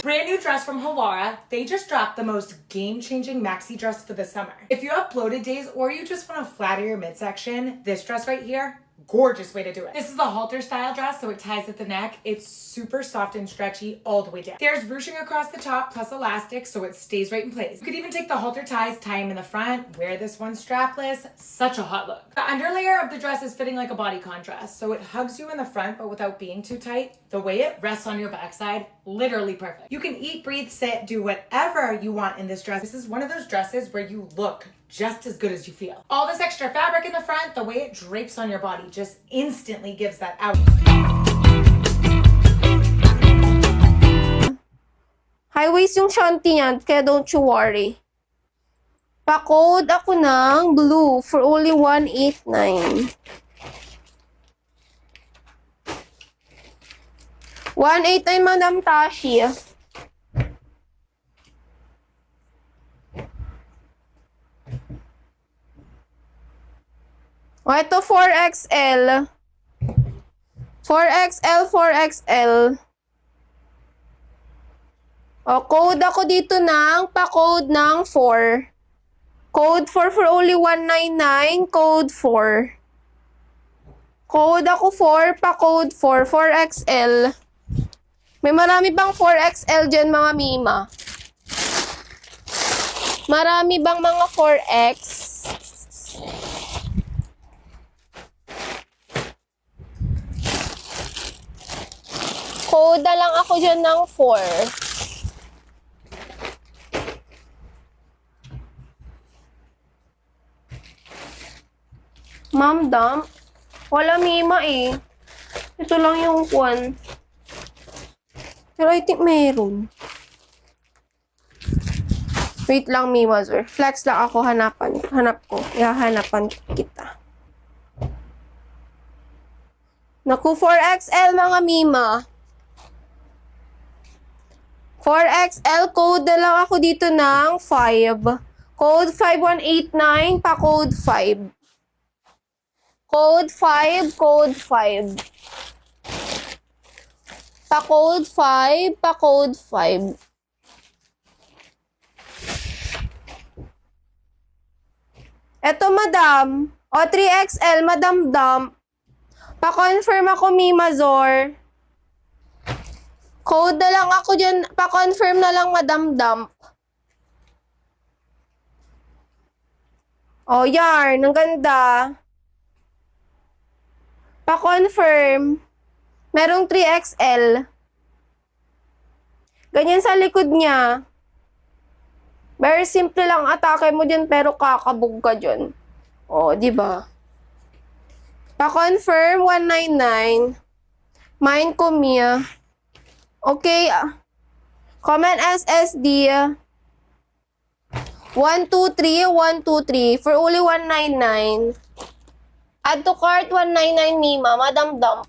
Brand new dress from Halara. They just dropped the most game-changing maxi dress for the summer. If you have bloated days or you just want to flatter your midsection, this dress right here, gorgeous way to do it. This is a halter style dress, so it ties at the neck. It's super soft and stretchy all the way down. There's ruching across the top plus elastic, so it stays right in place. You could even take the halter ties, tie them in the front, wear this one strapless. Such a hot look. The underlayer of the dress is fitting like a bodycon dress, so it hugs you in the front but without being too tight. The way it rests on your backside, literally perfect. You can eat, breathe, sit, do whatever you want in this dress. This is one of those dresses where you look just as good as you feel. All this extra fabric in the front, the way it drapes on your body just instantly gives that out. High waist yung shanty niyan, kaya don't you worry. Pa-code ako ng blue for only 189. 189, Madam Tashi. O, ito 4XL. 4XL, 4XL. O, code ako dito ng, pa-code ng 4. Code 4 for only 199, code 4. Code ako 4, pa-code 4, 4XL. May marami bang 4XL dyan, mga Mima? Marami bang mga 4X? Code lang ako dyan ng 4. Ma'am, dump? Wala Mima eh. Ito lang yung one. Pero I think meron. Wait lang Mima, sir. Flex lang ako, hanap ko. Hahanapan kita. Naku, 4XL mga Mima. 4XL, code na lang ako dito ng 5. Code 5189, pa-code 5. Code 5, code 5. Pa-code 5, pa-code 5. Eto, madam. O, 3XL, madam dump. Pa-confirm ako, Mima Zor. Code na lang ako dyan. Pa-confirm na lang, madam dump. O, yarn. Ang ganda. Pa-confirm. Merong 3XL. Ganyan sa likod niya. Very simple lang. Atake mo dyan pero kakabog ka dyan. O, diba? Pa-confirm, 199. Mine ko, Mia. Okay. Comment SSD. 123, 123. For only 199. Add to cart, 199, Mima. Madam dump.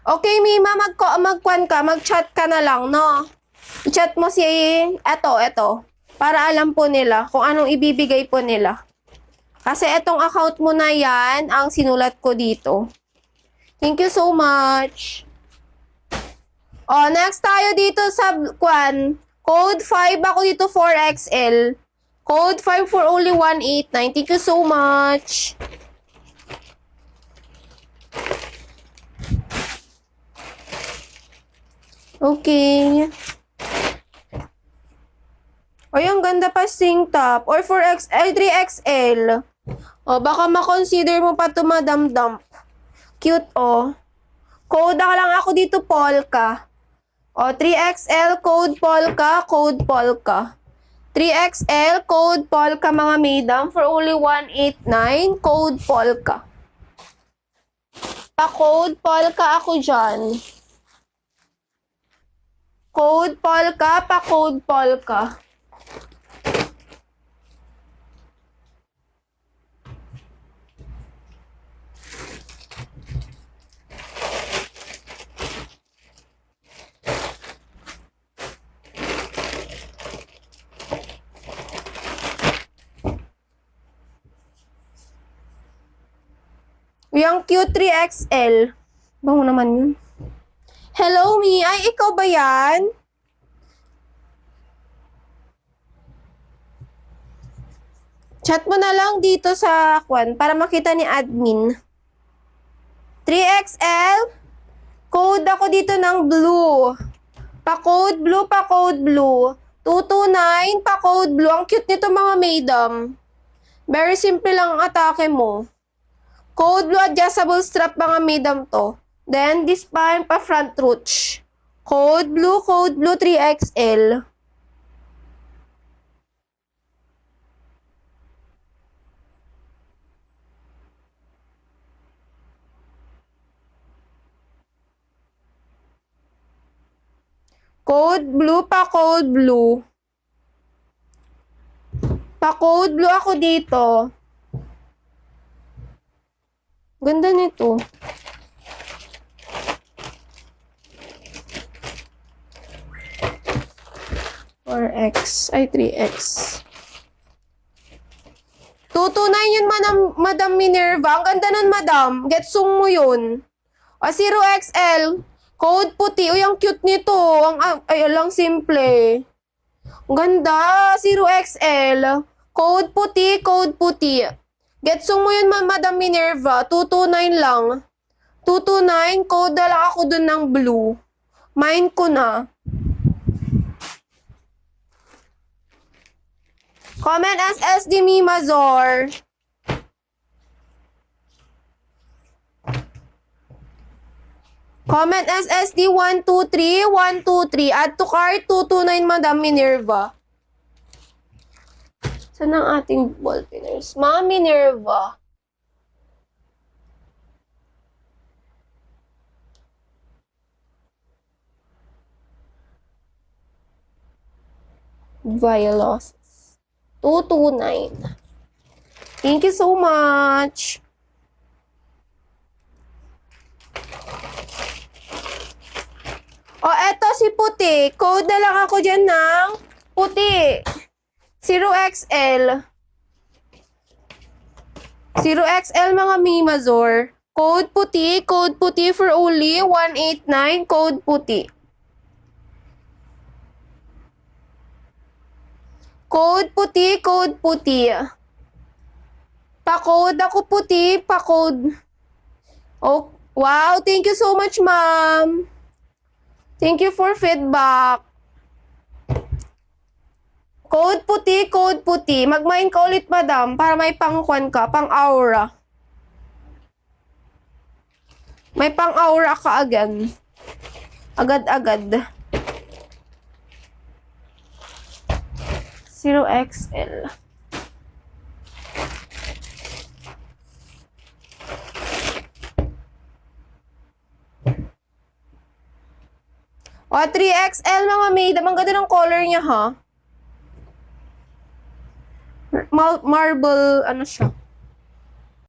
Okay, Mima, mag-chat ka na lang, no? I-chat mo si, eto. Para alam po nila kung anong ibibigay po nila. Kasi etong account mo na yan, ang sinulat ko dito. Thank you so much. O, next tayo dito sa, code 5 ako dito, 4XL. Code 5 for only 189. Thank you so much. Okay. O, yung ganda pa sing top. Or 4XL, 3XL. O, baka makonsider mo pa ito, madam dump. Cute, o. Code lang ako dito, polka. O, 3XL, code polka, code polka. 3XL, code polka, mga madam. For only 189, code polka. Pa-code polka ako dyan. Code polka, pa-code polka. Yung Q3XL. Bango naman yun. Hello, me. Ay, ikaw ba yan? Chat mo na lang dito sa kwan para makita ni admin. 3XL. Code ako dito ng blue. Pa-code blue, pa-code blue. 229, pa-code blue. Ang cute nito mga madam. Very simple lang ang atake mo. Code blue adjustable strap mga madam to. Then, this pa front ruch. Code blue 3XL. Code blue pa code blue. Pa code blue ako dito. Ganda nito. X ay 3X. 229 yun, Madam Minerva. Ang ganda nun, Madam. Getsong mo yun. O, 0XL. Code puti. Uy, ang cute nito. Ay, lang simple. Ang ganda. 0XL. Code puti, code puti. Getsong mo yun, Madam Minerva. 229 lang. 229, code na lang ako dun ng blue. Mine ko na. Comment SSD Mimazor. Comment SSD 123, 123. Add to cart 229 Madam Minerva. Saan ang ating ball pinners? Ma'am Minerva. Violos. 229. Thank you so much. O, eto si puti. Code na lang ako dyan ng puti. 0XL. 0XL mga Mimazor. Code puti for only 189, code puti. Code puti. Pa-code ako puti, pa-code. Oh, wow, thank you so much, ma'am. Thank you for feedback. Code puti. Mag-mine ka ulit, madam, para may pang-kwan ka, pang-aura. May pang-aura ka agad. Agad-agad. 0XL. O, 3XL mga maid. Ang ganda ng color niya, ha? Marble, ano siya?